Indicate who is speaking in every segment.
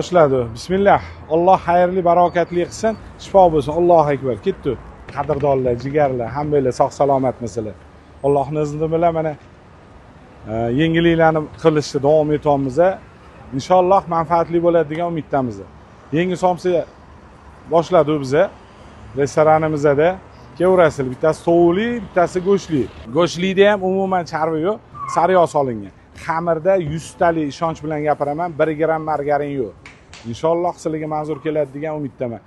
Speaker 1: Boshladi. Bismillah. Alloh xayrli, barokatli qilsin. Shifo bo'lsin. Allohu akbar. Ketdi. Qadrdonlar, jigarlar, hammanglar sog' salomatmisizlar. Allohning izni bilan mana yengilliklarni qilishda davom etamiz. Inshaalloh manfaatli bo'ladi degan umiddamiz. Yangi somsa boshladi biz restoranimizda. Kevrasili bittasi tovuqli, bittasi go'shtli. Go'shtlikda ham umuman charvi yo'q, sariyog' solingan. Xamirda 100 talik ishonch bilan gapiraman, 1 gram margarin yo'q. Inshaalloh sizlarga manzur keladi degan umiddaman.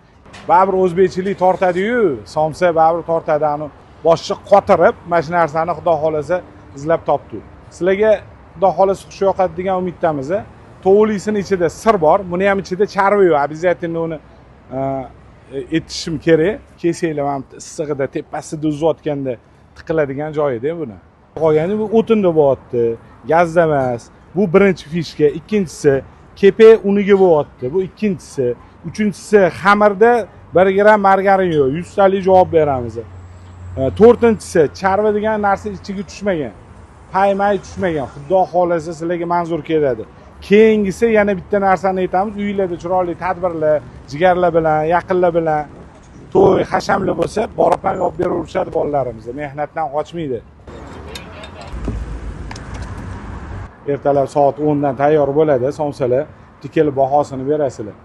Speaker 1: Baribir o'zbekchilik tortadi-yu, somsa baribir tortadi. Ani boshqa qotirib, mana shu narsani Xudo xolasa izlab topdi. Sizlarga Xudo xolasa xush yoqadi degan umiddamiz. Tovuqlisining ichida sir bor, buni ham ichida charvi yo'q. Обязательно uni etishim kerak. Kesinglar ham issig'ida, tepasida uzayotganda tiqiladigan joyida buni. Qolgani bu o'tinda bo'lyapti, gazda emas. Bu birinchi fishka, ikkinchisi kepe uniga bo'lyapti. Bu ikkinchisi, uchinchisi xamirda 1 gram margarin yo'q. 100 talik javob beramiz. To'rtinchisi charvi degan narsa ichiga tushmagan. Paymay tushmagan. Xudo xolasa sizlarga manzur keladi. Keyingisi yana bitta narsani aytamiz. Uylarda chiroyli tadbirlar, jigarlar bilan, yaqinlar bilan to'y, hashamli bo'lsa, borib ham olib beraverishadi bolalarimiz. Mehnatdan qochmaydi. Ertalab soat 10 dan tayyor bo'ladi somsalar. Tikilib bahosini berasizlar.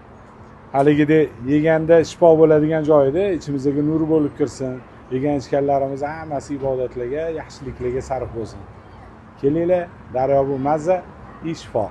Speaker 1: Haligida yeganda shifo bo'ladigan joyida ichimizga nur bo'lib kirsin. Yegan ichganlarimiz hammasi ibodatlarga, yaxshiliklarga sarf bo'lsin. Kelinglar, daryo bu mazza, shifo.